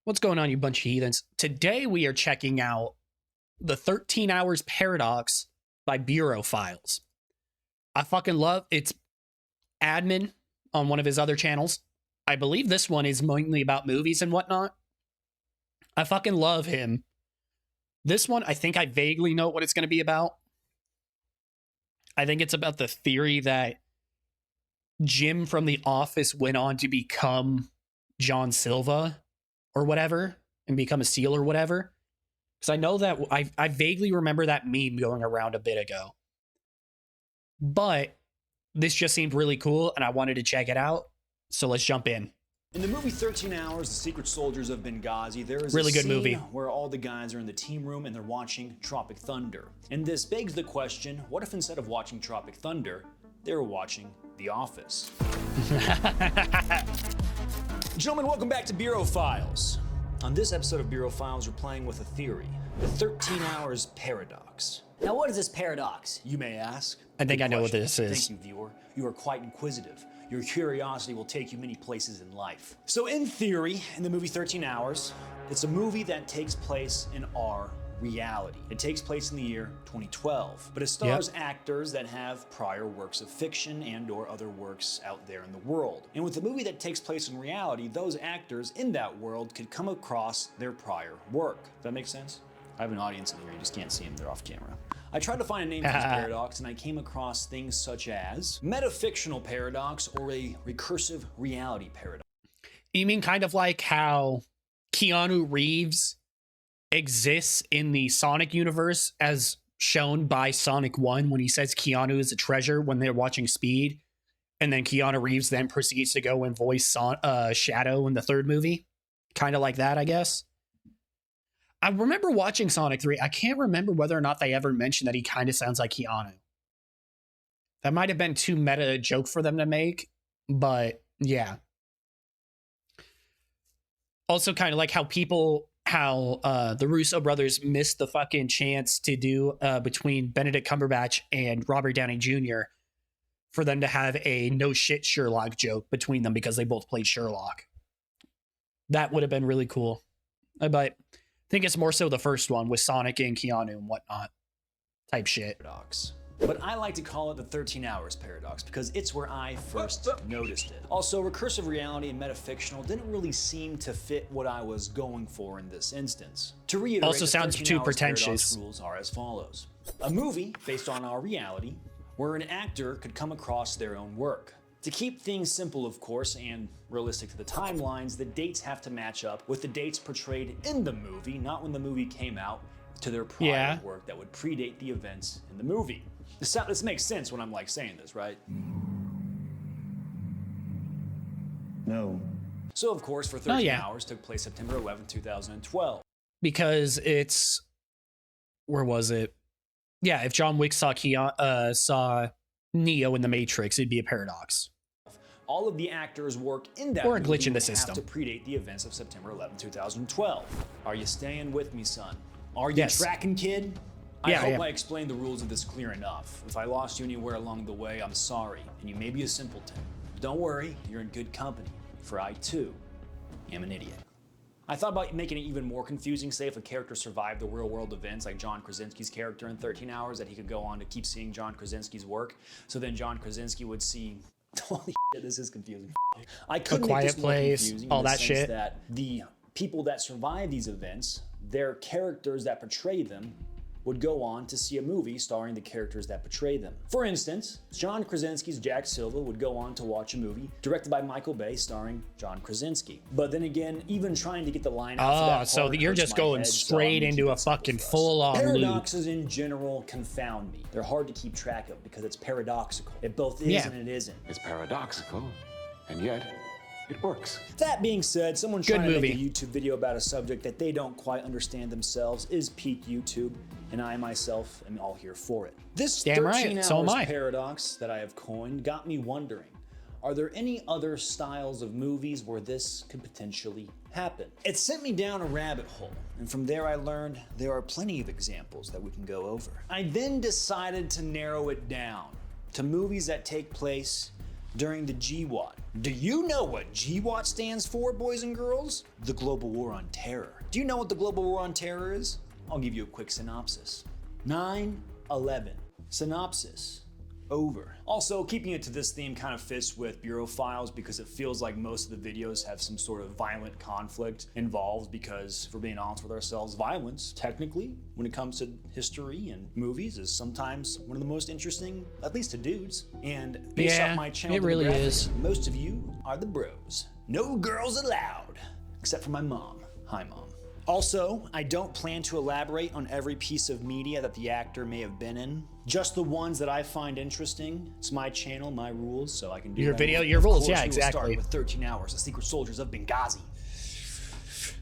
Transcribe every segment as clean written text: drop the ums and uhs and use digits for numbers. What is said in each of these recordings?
What's going on, you bunch of heathens? Today we are checking out the 13 Hours Paradox by Bureau Files. I fucking love it's admin on one of his other channels. I believe this one is mainly about movies and whatnot. I fucking love him. This one, I think I vaguely know what it's going to be about. I think it's about the theory that Jim from The Office went on to become John Silva or whatever and become a SEAL or whatever. Because I know that I vaguely remember that meme going around a bit ago. But this just seemed really cool and I wanted to check it out. So let's jump in. In the movie 13 Hours, The Secret Soldiers of Benghazi, there is really a good scene movie where all the guys are in the team room and they're watching Tropic Thunder. And this begs the question, what if instead of watching Tropic Thunder, they were watching The Office? Gentlemen, welcome back to Bureau Files. On this episode of Bureau Files, we're playing with a theory, the 13 Hours Paradox. Now, what is this paradox? You may ask. I think Good I know what question. this is. Thank you, viewer. You are quite inquisitive. Your curiosity will take you many places in life. So in theory, in the movie 13 Hours, it's a movie that takes place in our reality. It takes place in the year 2012, but it stars actors that have prior works of fiction and or other works out there in the world. And with a movie that takes place in reality, those actors in that world could come across their prior work. Does that make sense? I have an audience in here, you just can't see them, they're off camera. I tried to find a name for this paradox and I came across things such as metafictional paradox or a recursive reality paradox. You mean kind of like how Keanu Reeves exists in the Sonic universe as shown by Sonic 1 when he says Keanu is a treasure when they're watching Speed, and then Keanu Reeves then proceeds to go and voice Shadow in the third movie? Kind of like that, I guess. I remember watching Sonic 3. I can't remember whether or not they ever mentioned that he kind of sounds like Keanu. That might have been too meta a joke for them to make, but yeah. Also kind of like how the Russo brothers missed the fucking chance to do between Benedict Cumberbatch and Robert Downey Jr. for them to have a no shit Sherlock joke between them because they both played Sherlock. That would have been really cool. But I think it's more so the first one with Sonic and Keanu and whatnot type shit. Paradox. But I like to call it the 13 Hours Paradox because it's where I first noticed it. Also, recursive reality and metafictional didn't really seem to fit what I was going for in this instance. To reiterate, also the sounds 13 too Hours pretentious. Paradox rules are as follows. A movie based on our reality where an actor could come across their own work. To keep things simple, of course, and realistic to the timelines, the dates have to match up with the dates portrayed in the movie, not when the movie came out, to their prior work that would predate the events in the movie. This makes sense when I'm like saying this, right? No. So, of course, for 13 Hours took place September 11, 2012. Because it's... Where was it? Yeah, if John Wick saw Neo in the Matrix, it'd be a paradox. All of the actors' work in that or a glitch movie in the would system have to predate the events of September 11, 2012. Are you staying with me, son? Are you tracking, kid? I hope I explained the rules of this clear enough. If I lost you anywhere along the way, I'm sorry, and you may be a simpleton. Don't worry, you're in good company, for I too am an idiot. I thought about making it even more confusing, say if a character survived the real-world events like John Krasinski's character in 13 Hours, that he could go on to keep seeing John Krasinski's work, so then John Krasinski would see... Holy shit, this is confusing. I could make this more confusing all in the that sense shit. that the people that survive these events, their characters that portray them, would go on to see a movie starring the characters that portray them. For instance, John Krasinski's Jack Silva would go on to watch a movie directed by Michael Bay starring John Krasinski. But then again, even trying to get the line out for that so part you're just going straight into a fucking full-on loop. Paradoxes in general confound me. They're hard to keep track of because it's paradoxical. It both is and it isn't. It's paradoxical, and yet it works. That being said, someone trying to make a YouTube video about a subject that they don't quite understand themselves is peak YouTube, and I myself am all here for it. This 13 Hours Paradox that I have coined got me wondering, are there any other styles of movies where this could potentially happen? It sent me down a rabbit hole, and from there I learned there are plenty of examples that we can go over. I then decided to narrow it down to movies that take place during the GWOT. Do you know what GWOT stands for, boys and girls? The Global War on Terror. Do you know what the Global War on Terror is? I'll give you a quick synopsis. 9/11. Synopsis. Over. Also, keeping it to this theme kind of fits with Bureau Files because it feels like most of the videos have some sort of violent conflict involved because, if we're being honest with ourselves, violence, technically, when it comes to history and movies, is sometimes one of the most interesting, at least to dudes. And based off my channel it really demographics, is. most of you are the bros. No girls allowed, except for my mom. Hi, Mom. Also, I don't plan to elaborate on every piece of media that the actor may have been in. Just the ones that I find interesting. It's my channel, my rules, so I can do Your that. video, your Of rules, course, yeah, we will exactly. start with 13 Hours, The Secret Soldiers of Benghazi.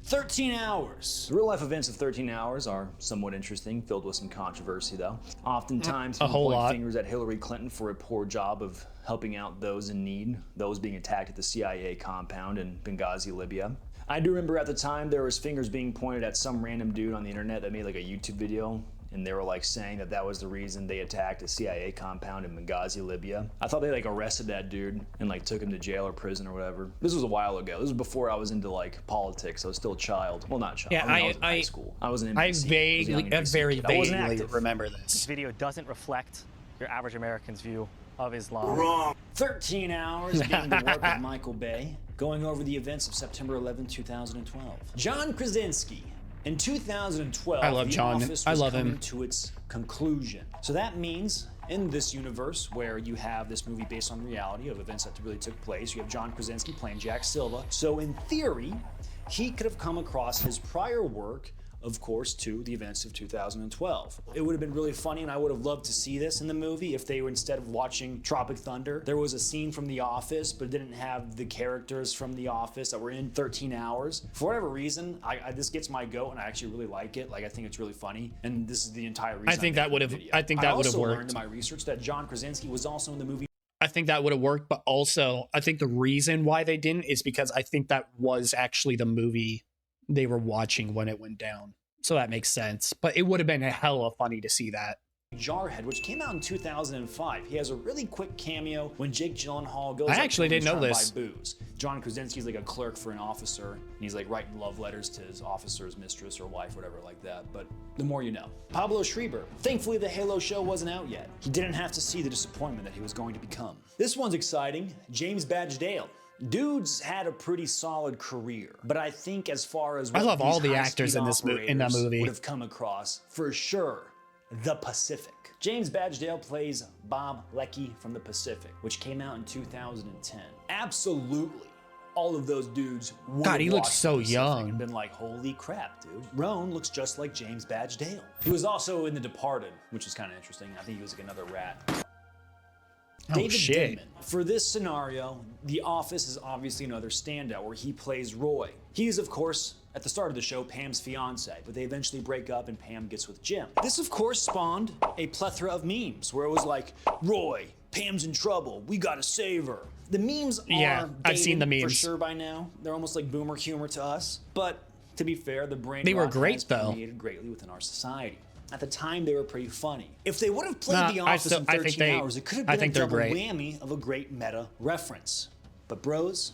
13 Hours. The real life events of 13 Hours are somewhat interesting, filled with some controversy though. Oftentimes, A people whole point lot. fingers at Hillary Clinton for a poor job of helping out those in need, those being attacked at the CIA compound in Benghazi, Libya. I do remember at the time there was fingers being pointed at some random dude on the internet that made like a YouTube video, and they were like saying that that was the reason they attacked a CIA compound in Benghazi, Libya. I thought they like arrested that dude and like took him to jail or prison or whatever. This was a while ago. This was before I was into like politics. I was still a child. Well, not a child. Yeah, I was in high school. I was an NPC. I I was a vaguely, young NPC very kid. I wasn't vaguely active. remember This this. video doesn't reflect your average American's view of Islam. 13 Hours being the work of Michael Bay, going over the events of September 11, 2012. John Krasinski. In 2012, I love The John. Office I was love coming him. to its conclusion. So that means in this universe where you have this movie based on reality of events that really took place, you have John Krasinski playing Jack Silva. So in theory, he could have come across his prior work, of course, to the events of 2012. It would have been really funny, and I would have loved to see this in the movie if they were, instead of watching Tropic Thunder, there was a scene from The Office, but it didn't have the characters from The Office that were in 13 Hours. For whatever reason, this gets my goat, and I actually really like it. Like, I think it's really funny, and this is the entire reason I think I'm that would making have. the I video. think that would have also learned worked. in my research that John Krasinski was also in the movie I think that would have worked, but also I think the reason why they didn't is because I think that was actually the movie they were watching when it went down. So that makes sense. But it would have been hella funny to see that. Jarhead, which came out in 2005. He has a really quick cameo when Jake Gyllenhaal goes. I up actually to him, didn't know he's this. trying to buy booze. John Krasinski's like a clerk for an officer, and he's like writing love letters to his officer's mistress or wife, whatever like that. But the more you know. Pablo Schreiber. Thankfully, the Halo show wasn't out yet. He didn't have to see the disappointment that he was going to become. This one's exciting. James Badge Dale. Dude's had a pretty solid career, but I think as far as I what love all these the actors in high-speed that operators movie. would have come across, for sure, The Pacific. James Badge Dale plays Bob Leckie from The Pacific, which came out in 2010. Absolutely, all of those dudes would God, have he looks watched so The Pacific young. and been like, holy crap, dude. Roan looks just like James Badge Dale. He was also in The Departed, which is kind of interesting. I think he was like another rat. Oh, David shit. Dimon. For this scenario, The Office is obviously another standout where he plays Roy. He is, of course, at the start of the show, Pam's fiance, but they eventually break up and Pam gets with Jim. This, of course, spawned a plethora of memes where it was like, Roy, Pam's in trouble, we gotta save her. The memes Yeah, are I've seen the dated for memes. sure by now. They're almost like boomer humor to us, but to be fair, the brain They were rot great, has though. permeated greatly within our society. At the time, they were pretty funny. If they would have played Nah, The I Office still- in I think 13 they- Hours, it could have I been a think they're double great. whammy of a great meta reference. But bros,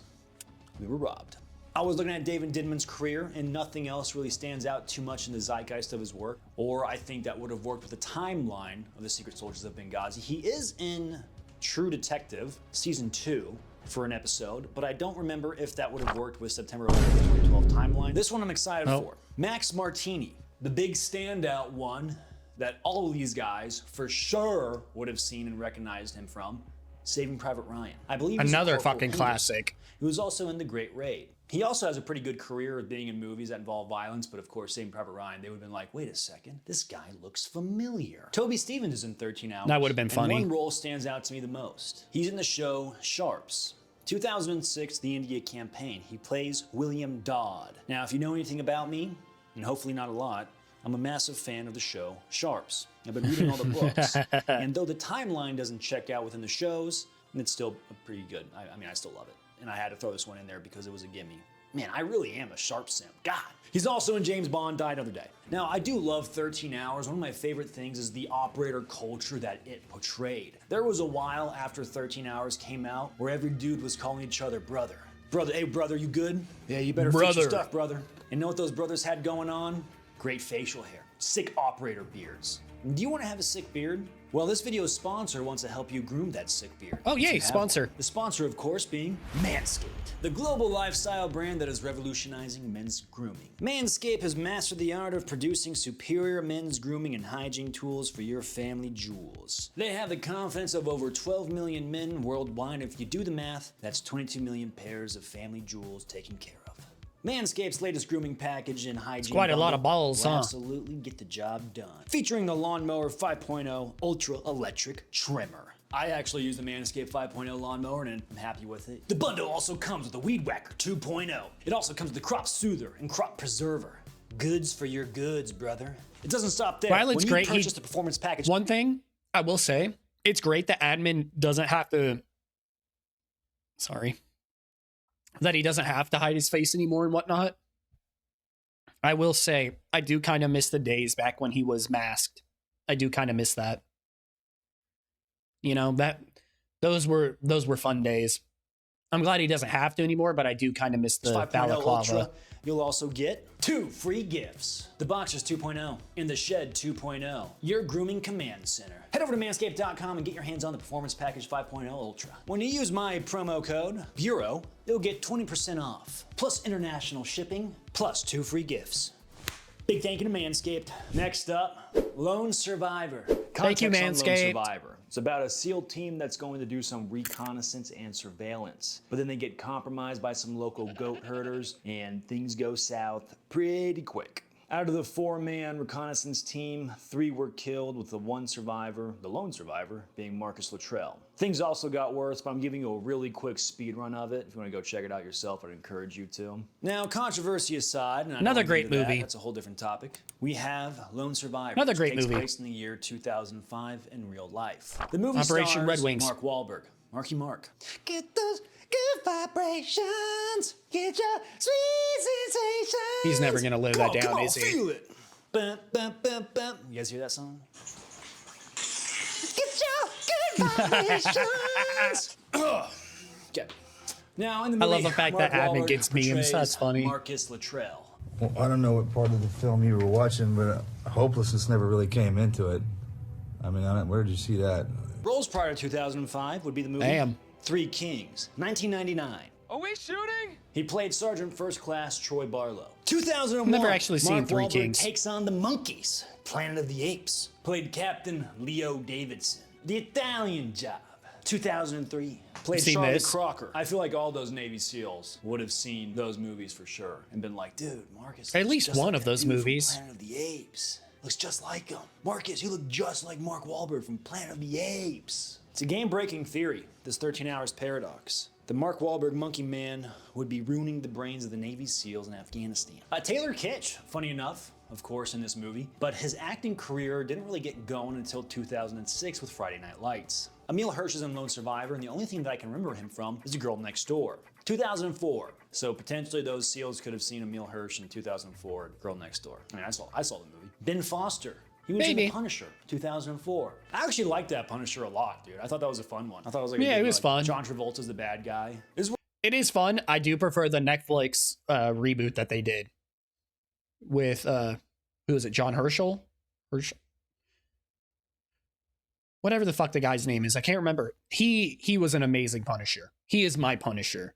we were robbed. I was looking at David Dimmon's career, and nothing else really stands out too much in the zeitgeist of his work, or I think that would have worked with the timeline of the Secret Soldiers of Benghazi. He is in True Detective, Season 2, for an episode, but I don't remember if that would have worked with September 11th, 2012 timeline. This one I'm excited for. Max Martini, the big standout one that all of these guys for sure would have seen and recognized him from, Saving Private Ryan. I believe he's Another Corporal fucking Peters, classic. who was also in The Great Raid. He also has a pretty good career of being in movies that involve violence, but of course, Saving Private Ryan, they would have been like, wait a second, this guy looks familiar. Toby Stevens is in 13 Hours. That would have been funny. And one role stands out to me the most. He's in the show Sharps. 2006, the India campaign. He plays William Dodd. Now, if you know anything about me, and hopefully not a lot, I'm a massive fan of the show Sharps. I've been reading all the books. And though the timeline doesn't check out within the shows, it's still pretty good. I mean, I still love it. And I had to throw this one in there because it was a gimme. Man, I really am a Sharp simp. God, He's also in James Bond, Die Another Day. Now, I do love 13 Hours. One of my favorite things is the operator culture that it portrayed. There was a while after 13 Hours came out where every dude was calling each other brother. Brother, hey brother, you good? Yeah, you better fix your stuff, brother. And know what those brothers had going on? Great facial hair, sick operator beards. Do you want to have a sick beard? Well, this video's sponsor wants to help you groom that sick beard. Oh, yay, sponsor. The sponsor, of course, being Manscaped, the global lifestyle brand that is revolutionizing men's grooming. Manscaped has mastered the art of producing superior men's grooming and hygiene tools for your family jewels. They have the confidence of over 12 million men worldwide. If you do the math, that's 22 million pairs of family jewels taken care of. Manscaped's latest grooming package and hygiene quite a lot of balls, will huh? absolutely get the job done. Featuring the Lawnmower 5.0 Ultra Electric Trimmer. I actually use the Manscaped 5.0 lawnmower and I'm happy with it. The bundle also comes with the Weed Whacker 2.0. It also comes with the Crop Soother and Crop Preserver. Goods for your goods, brother. It doesn't stop there. Violet's when great. You purchase the performance package. One thing I will say, it's great that admin doesn't have to. Sorry. That he doesn't have to hide his face anymore and whatnot. I will say, I do kind of miss the days back when he was masked. I do kind of miss that. You know, those were fun days. I'm glad he doesn't have to anymore, but I do kind of miss the 5.0 balaclava. Ultra. You'll also get 2 free gifts. The Boxers 2.0 and the Shed 2.0. Your grooming command center. Head over to manscaped.com and get your hands on the Performance Package 5.0 Ultra. When you use my promo code, Bureau, you'll get 20% off, plus international shipping, plus 2 free gifts. Big thank you to Manscaped. Next up, Lone Survivor. Thank you, Context on Lone Manscaped. Survivor. It's about a SEAL team that's going to do some reconnaissance and surveillance. But then they get compromised by some local goat herders and things go south pretty quick. Out of the 4-man reconnaissance team, 3 were killed with the 1 survivor, the lone survivor, being Marcus Luttrell. Things also got worse, but I'm giving you a really quick speed run of it. If you want to go check it out yourself, I'd encourage you to. Now, controversy aside, and I Another don't great get into movie. that's a whole different topic. We have Lone Survivor. Another which great takes movie. place in the year 2005 in real life. The movie Operation stars Red Wings. Mark Wahlberg. Marky Mark. Get those good vibrations. Get your sweet sensations. He's never gonna live that down, is he? Feel it. Bum, bum, bum, bum. You guys hear that song? Get your good vibrations. Okay. Now in the movie, I love the fact Mark that admin Wahlberg gets memes. portrays That's funny. Marcus Luttrell. Well, I don't know what part of the film you were watching, but hopelessness never really came into it. I mean, where did you see that? Roles prior to 2005 would be the movie Damn. 3 Kings, 1999. Are we shooting? He played Sergeant First Class Troy Barlow. 2001. Never actually seen Mark 3 Wahlberg Kings. takes on the Monkeys. Planet of the Apes. Played Captain Leo Davidson. The Italian Job. 2003. Played Seen Charlie this. Crocker. I feel like all those Navy SEALs would have seen those movies for sure and been like, dude, Marcus. At looks least just one like of that those dude from movies. Planet of the Apes. Looks just like him. Marcus, you look just like Mark Wahlberg from Planet of the Apes. It's a game-breaking theory, this 13 Hours paradox. The Mark Wahlberg Monkey Man would be ruining the brains of the Navy SEALs in Afghanistan. Taylor Kitsch, funny enough, of course, in this movie, but his acting career didn't really get going until 2006 with Friday Night Lights. Emil Hirsch is in Lone Survivor, and the only thing that I can remember him from is The Girl Next Door. 2004. So potentially those SEALs could have seen Emil Hirsch in 2004, Girl Next Door. I mean, I saw the movie. Ben Foster. He was in Maybe. The Punisher, 2004. I actually liked that Punisher a lot, dude. I thought that was a fun one. I thought it was like a Yeah, good, it was fun. John Travolta's the bad guy. It is fun. I do prefer the Netflix reboot that they did with who is it? John Herschel? Whatever the fuck the guy's name is, I can't remember. He was an amazing Punisher. He is my Punisher.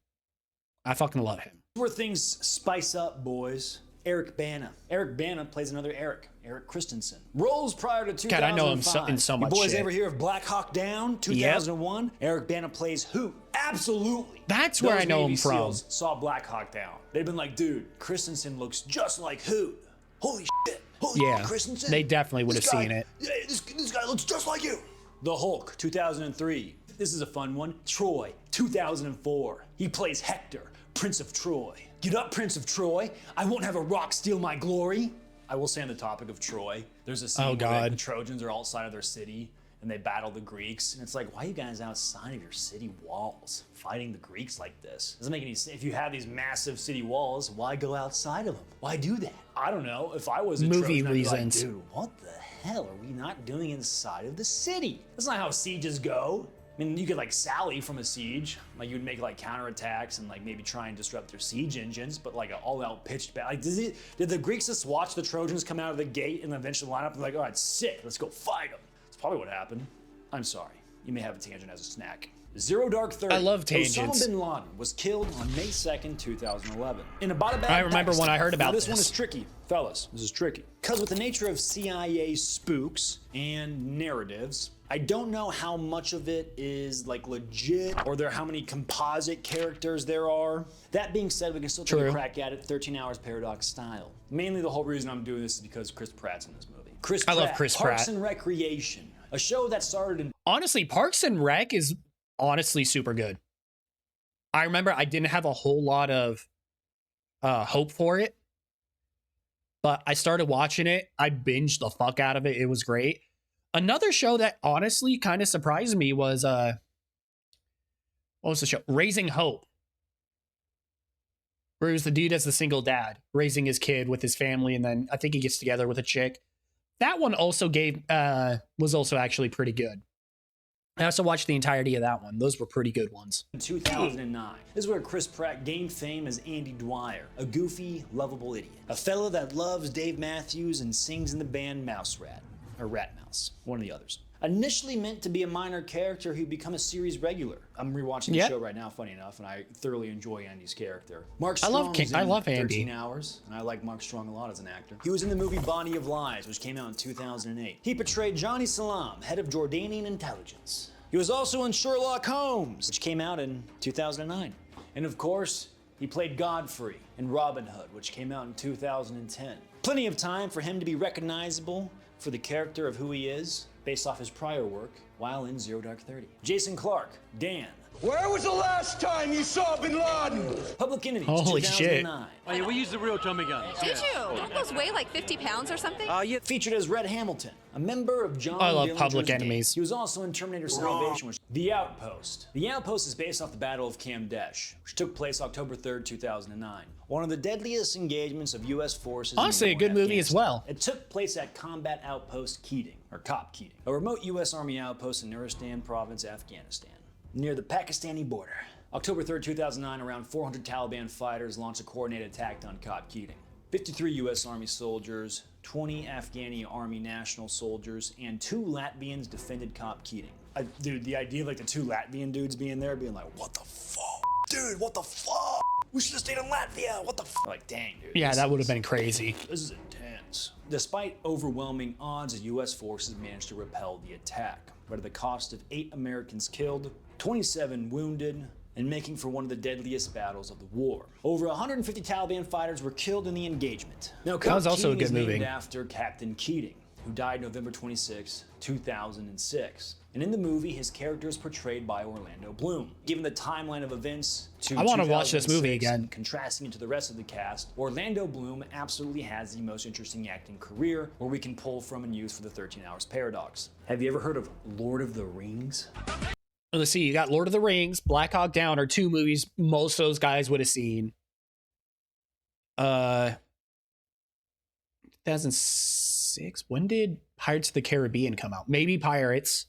I fucking love him. Where things spice up, boys. Eric Bana. Eric Bana plays another Eric Christensen. Roles prior to 2005. God, I know him in so much You boys shit. ever hear of Black Hawk Down, 2001? Eric Bana plays Hoot. Absolutely. That's where Those I know Navy him from. SEALs saw Black Hawk Down. They'd been like, dude, Christensen looks just like Hoot. Holy shit. Holy Yeah, Christensen. they definitely would have This guy- seen it. Yeah, this guy looks just like you. The Hulk, 2003. This is a fun one. Troy, 2004. He plays Hector, Prince of Troy. Get up, Prince of Troy. I won't have a rock steal my glory. I will say on the topic of Troy, there's a scene Oh, where God. the Trojans are outside of their city, and they battle the Greeks. And it's like, why are you guys outside of your city walls fighting the Greeks like this? Doesn't make any sense. If you have these massive city walls, why go outside of them? Why do that? I don't know. If I was a Movie Trojan, I'd be like, reasons. dude, what the hell are we not doing inside of the city? That's not how sieges go. I mean, you could like sally from a siege, like you would make like counterattacks and like maybe try and disrupt their siege engines, but like an all-out pitched battle. Like, did the Greeks just watch the Trojans come out of the gate and then eventually line up and like, all right, sick, let's go fight them? That's probably what happened. I'm sorry. You may have a tangent as a snack. Zero Dark 30. I love tangents. Osama bin Laden was killed on May 2nd, 2011. In about a bad I remember when I heard about this. this. One is tricky, fellas. This is tricky. Because with the nature of CIA spooks and narratives, I don't know how much of it is like legit or how many composite characters there are. That being said, we can still take a crack at it 13 Hours Paradox style. Mainly the whole reason I'm doing this is because Chris Pratt's in this movie. I love Chris Parks Pratt. and Recreation, a show that started in Honestly, Parks and Rec is honestly super good. I remember I didn't have a whole lot of hope for it, but I started watching it. I binged the fuck out of it. It was great. Another show that honestly kind of surprised me was what was the show? Raising Hope. Where it was the dude as the single dad raising his kid with his family, and then I think he gets together with a chick. That one also was also actually pretty good. I also watched the entirety of that one. Those were pretty good ones. 2009. This is where Chris Pratt gained fame as Andy Dwyer, a goofy, lovable idiot. A fellow that loves Dave Matthews and sings in the band Mouse Rat, or Rat Mouse, one of the others. Initially meant to be a minor character who'd become a series regular. I'm rewatching the show right now, funny enough, and I thoroughly enjoy Andy's character. Mark Strong I love Andy. 13 Hours, and I like Mark Strong a lot as an actor. He was in the movie Body of Lies, which came out in 2008. He portrayed Johnny Salam, head of Jordanian intelligence. He was also in Sherlock Holmes, which came out in 2009. And of course, he played Godfrey in Robin Hood, which came out in 2010. Plenty of time for him to be recognizable for the character of who he is, based off his prior work while in Zero Dark 30. Jason Clarke, Dan. Where was the last time you saw Bin Laden? Public Enemies, Holy 2009. shit. Oh, yeah, we use the real tummy guns. Did you? Don't those weigh like 50 pounds or something? Yeah. Featured as Red Hamilton, a member of John I love Dillinger's Public gang. Enemies. He was also in Terminator Salvation, which The Outpost. The Outpost is based off the Battle of Kamdesh, which took place October 3rd, 2009. One of the deadliest engagements of U.S. forces. Honestly, a good movie as well. It took place at Combat Outpost Keating, or Cop Keating, a remote U.S. Army outpost in Nuristan Province, Afghanistan, near the Pakistani border. October 3rd, 2009, around 400 Taliban fighters launched a coordinated attack on Cop Keating. 53 U.S. Army soldiers, 20 Afghani Army National soldiers, and 2 Latvians defended Cop Keating. Dude, the idea of like the 2 Latvian dudes being there, being like, what the fuck? Dude, what the fuck? We should have stayed in Latvia, what the fuck? Like, dang, dude. Yeah, that would have been crazy. This is intense. Despite overwhelming odds, the U.S. forces managed to repel the attack, but at the cost of 8 Americans killed, 27 wounded, and making for one of the deadliest battles of the war. Over 150 Taliban fighters were killed in the engagement. Now, That was also a good movie. named after Captain Keating, who died November 26, 2006. And in the movie, his character is portrayed by Orlando Bloom. Given the timeline of events to I want to watch this movie 2006, again. and contrasting it to the rest of the cast, Orlando Bloom absolutely has the most interesting acting career where we can pull from and use for the 13 Hours Paradox. Have you ever heard of Lord of the Rings? Let's see, you got Lord of the Rings, Black Hawk Down are 2 movies most of those guys would have seen. 2006. When did Pirates of the Caribbean come out? Maybe Pirates.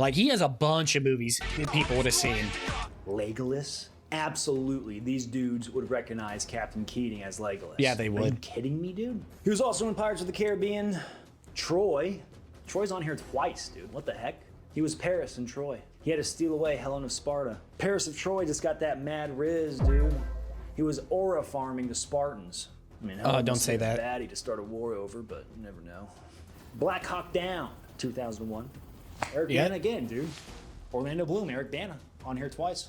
Like, he has a bunch of movies people would have seen. Legolas? Absolutely. These dudes would recognize Captain Keating as Legolas. Yeah, they Are you would. kidding me, dude? He was also in Pirates of the Caribbean. Troy. Troy's on here twice, dude. What the heck? He was Paris in Troy. He had to steal away Helen of Sparta. Paris of Troy just got that mad riz, dude. He was aura farming the Spartans. I mean, don't say that. Baddie to start a war over, but you never know. Black Hawk Down, 2001. Eric Bana again, dude. Orlando Bloom, Eric Bana, on here twice.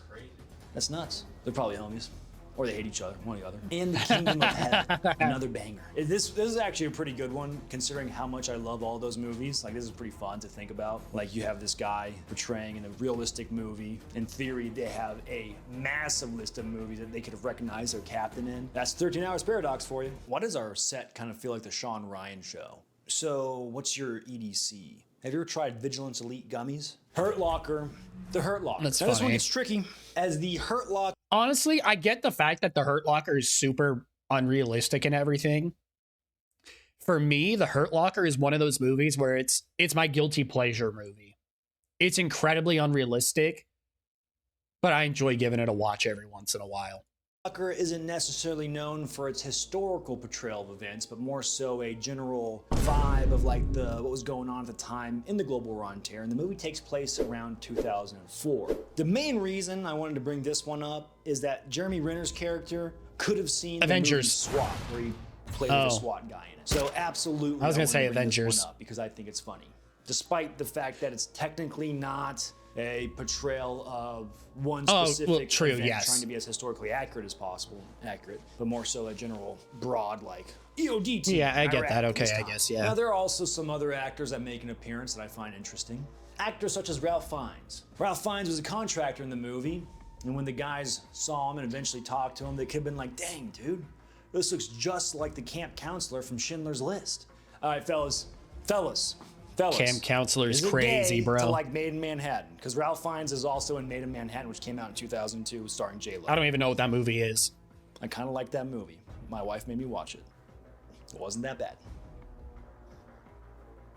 That's nuts. They're probably homies. Or they hate each other, one or the other. And The Kingdom of Heaven, another banger. This is actually a pretty good one, considering how much I love all those movies. Like, this is pretty fun to think about. Like, you have this guy portraying in a realistic movie. In theory, they have a massive list of movies that they could have recognized their captain in. That's 13 Hours Paradox for you. Why does our set kind of feel like the Sean Ryan show? So, what's your EDC? Have you ever tried Vigilance Elite gummies? Hurt Locker, the Hurt Locker. That's now, this one funny. gets tricky, as the Hurt Locker Honestly, I get the fact that the Hurt Locker is super unrealistic and everything. For me, the Hurt Locker is one of those movies where it's my guilty pleasure movie. It's incredibly unrealistic, but I enjoy giving it a watch every once in a while. isn't necessarily known for its historical portrayal of events, but more so a general vibe of like what was going on at the time in the global war on terror. And the movie takes place around 2004. The main reason I wanted to bring this one up is that Jeremy Renner's character could have seen Avengers. the movie SWAT, where he played with a SWAT guy in it. So absolutely, I was gonna wanted say to bring this Avengers one up because I think it's funny, despite the fact that it's technically not a portrayal of one specific event, trying to be as historically accurate as possible, but more so a general broad like EOD team. Yeah, I get Iraq that. Okay, this I time. guess, yeah. Now there are also some other actors that make an appearance that I find interesting. Actors such as Ralph Fiennes. Ralph Fiennes was a contractor in the movie, and when the guys saw him and eventually talked to him, they could have been like, "Dang, dude, this looks just like the camp counselor from Schindler's List." All right, fellas. Camp Counselor is Is it crazy, gay bro. to like Made in Manhattan? Because Ralph Fiennes is also in Made in Manhattan, which came out in 2002, starring J-Lo. I don't even know what that movie is. I kind of like that movie. My wife made me watch it. It wasn't that bad.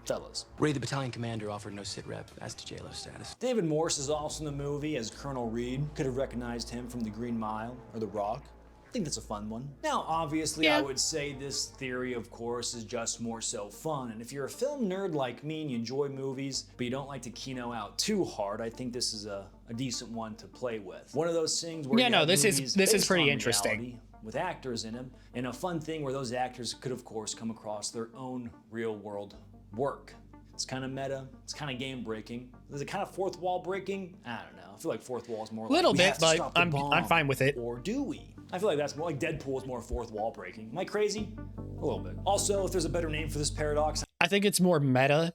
Fellas. Ray, the battalion commander, offered no sit rep as to J-Lo's status. David Morse is also in the movie as Colonel Reed. Could have recognized him from The Green Mile or The Rock. I think that's a fun one. Now, obviously, I would say this theory, of course, is just more so fun. And if you're a film nerd like me and you enjoy movies, but you don't like to kino out too hard, I think this is a decent one to play with. One of those things where this is based pretty on interesting. reality, with actors in them, and a fun thing where those actors could, of course, come across their own real-world work. It's kind of meta. It's kind of game-breaking. Is it kind of fourth wall breaking? I don't know. I feel like fourth wall is more like Little we bit, have to but stop the I'm bomb. fine with it. Or do we? I feel like that's more like Deadpool is more fourth wall breaking. Am I crazy? A little bit. Also, if there's a better name for this paradox, I think it's more meta,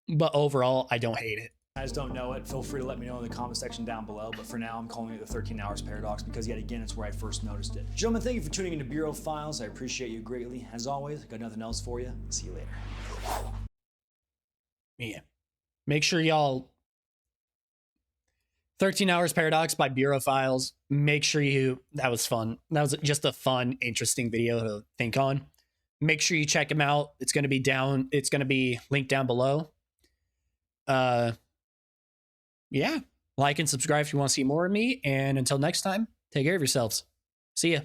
but overall, I don't hate it. I just don't know it. Feel free to let me know in the comment section down below. But for now, I'm calling it the 13 hours paradox because yet again, it's where I first noticed it. Gentlemen, thank you for tuning into Bureau Files. I appreciate you greatly. As always, got nothing else for you. See you later. Yeah. Make sure y'all 13 Hours Paradox by Bureau Files. Make sure that was fun. That was just a fun, interesting video to think on. Make sure you check him out. It's going to be linked down below. Yeah. Like and subscribe if you want to see more of me. And until next time, take care of yourselves. See ya.